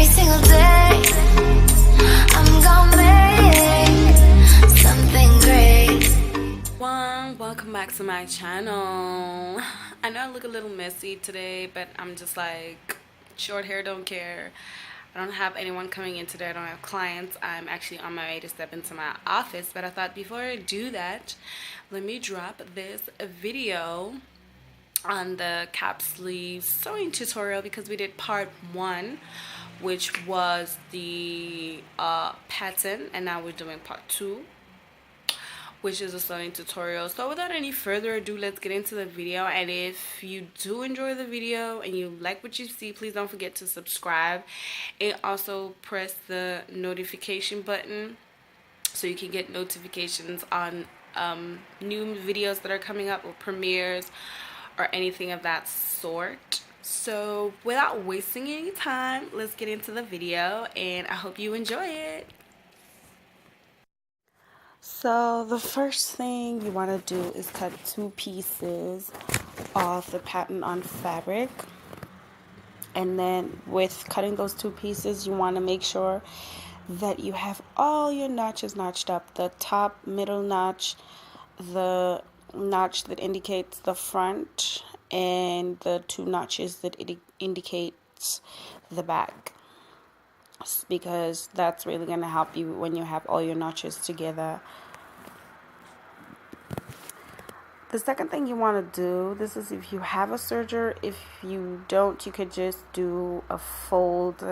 Every single day I'm gonna make something great. Welcome back to my channel. I know I look a little messy today, but I'm just like, short hair don't care. I don't have anyone coming in today. I don't have clients. I'm actually on my way to step into my office, but I thought before I do that, let me drop this video on the cap sleeve sewing tutorial, because we did part 1, which was the pattern, and now we're doing part 2, which is a sewing tutorial. So without any further ado, let's get into the video. And if you do enjoy the video and you like what you see, please don't forget to subscribe, and also press the notification button so you can get notifications on new videos that are coming up, or premieres, or anything of that sort. So without wasting any time, let's get into the video, and I hope you enjoy it. So the first thing you want to do is cut 2 pieces of the pattern on fabric, and then with cutting those 2 pieces, you want to make sure that you have all your notches notched up: the top, middle notch, the notch that indicates the front, and the 2 notches that indicates the back, because that's really going to help you when you have all your notches together. The second thing you want to do, this is if you have a serger. If you don't, you could just do a fold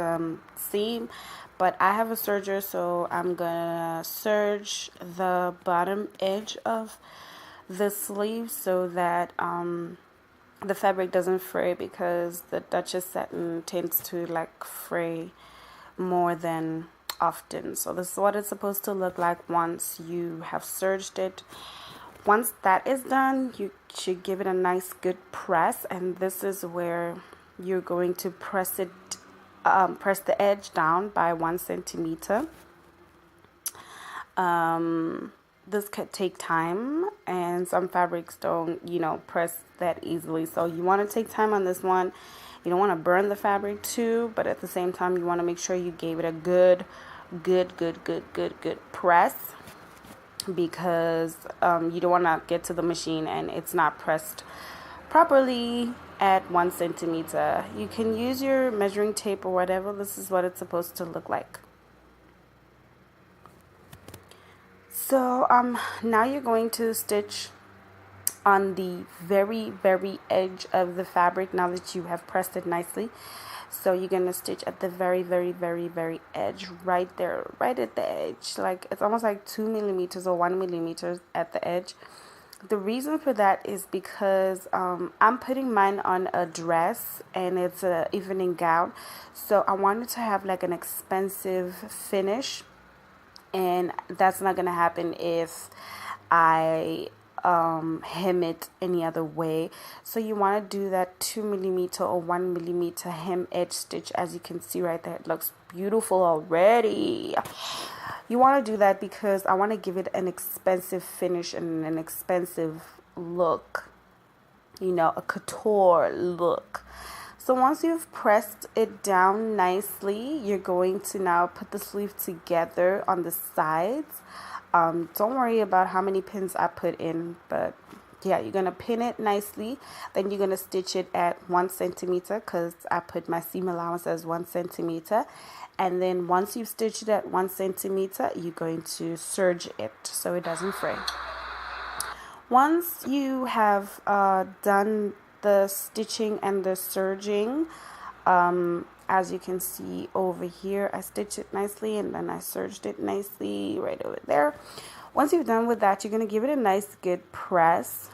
seam, but I have a serger, so I'm gonna serge the bottom edge of the sleeve so that the fabric doesn't fray, because the Duchess satin tends to like fray more than often. So this is what it's supposed to look like once you have serged it. Once that is done, you should give it a nice good press, and this is where you're going to press the edge down by 1 centimeter. This could take time, and some fabrics don't, press that easily. So you want to take time on this one. You don't want to burn the fabric too, but at the same time, you want to make sure you gave it a good press, because you don't want to get to the machine and it's not pressed properly at 1 centimeter. You can use your measuring tape or whatever. This is what it's supposed to look like. So now you're going to stitch on the very edge of the fabric now that you have pressed it nicely. So you're going to stitch at the very edge, right there, right at the edge. Like, it's almost like 2 millimeters or 1 millimeter at the edge. The reason for that is because I'm putting mine on a dress, and it's a evening gown. So I wanted to have like an expensive finish, and that's not going to happen if I hem it any other way. So you want to do that 2 millimeter or 1 millimeter hem edge stitch. As you can see right there, it looks beautiful already. You want to do that because I want to give it an expensive finish and an expensive look, a couture look. So once you've pressed it down nicely, you're going to now put the sleeve together on the sides. Don't worry about how many pins I put in, but yeah, you're going to pin it nicely. Then you're going to stitch it at 1 centimeter, because I put my seam allowance as 1 centimeter. And then once you've stitched it at 1 centimeter, you're going to serge it so it doesn't fray. Once you have done the stitching and the serging, as you can see over here, I stitched it nicely and then I serged it nicely right over there. Once you've done with that, you're going to give it a nice good press.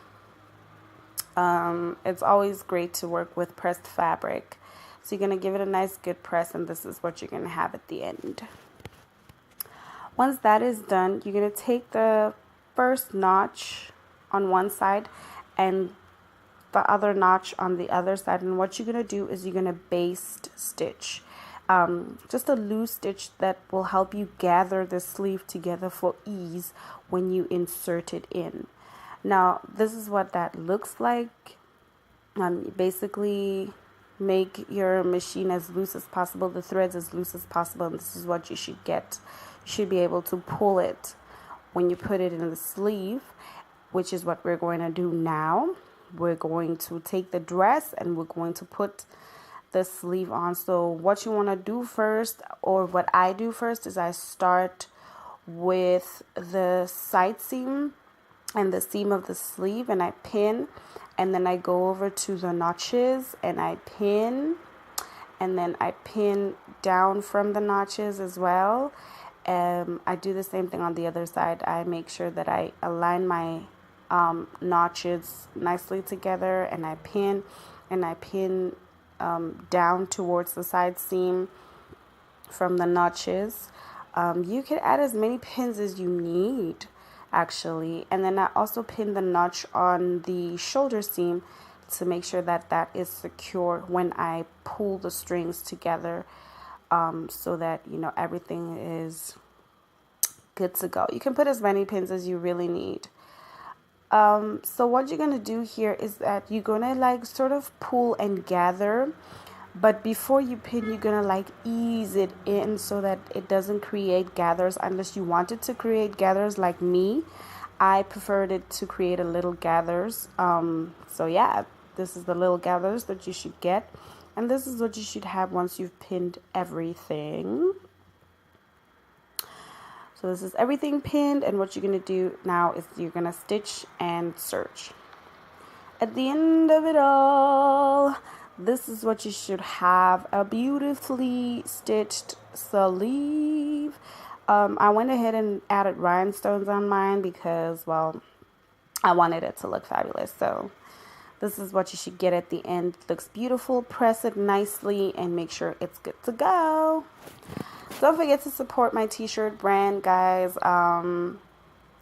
It's always great to work with pressed fabric. So you're going to give it a nice good press, and this is what you're going to have at the end. Once that is done, you're going to take the first notch on one side and the other notch on the other side, and what you're going to do is you're going to baste stitch, just a loose stitch that will help you gather the sleeve together for ease when you insert it in. Now this is what that looks like. Basically make your machine as loose as possible, the threads as loose as possible, and this is what you should get. You should be able to pull it when you put it in the sleeve, which is what we're going to do now. We're going to take the dress and we're going to put the sleeve on. So what you want to do first, or what I do first, is I start with the side seam and the seam of the sleeve, and I pin, and then I go over to the notches and I pin, and then I pin down from the notches as well. I do the same thing on the other side. I make sure that I align my notches nicely together, and I pin down towards the side seam from the notches. You can add as many pins as you need, actually. And then I also pin the notch on the shoulder seam to make sure that that is secure when I pull the strings together, so that, you know, everything is good to go. You can put as many pins as you really need. So what you're gonna do here is that you're gonna like sort of pull and gather, but before you pin, you're gonna like ease it in so that it doesn't create gathers, unless you want it to create gathers like me. I preferred it to create a little gathers. So yeah, this is the little gathers that you should get, and this is what you should have once you've pinned everything. So this is everything pinned, and what you're going to do now is you're going to stitch and serge. At the end of it all, this is what you should have: a beautifully stitched sleeve. I went ahead and added rhinestones on mine because, well, I wanted it to look fabulous. So this is what you should get at the end. It looks beautiful. Press it nicely and make sure it's good to go. Don't forget to support my t-shirt brand, guys.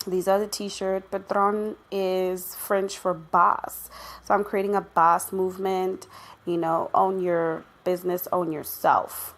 These are the t-shirt. Patron is French for boss. So I'm creating a boss movement. You know, own your business, own yourself.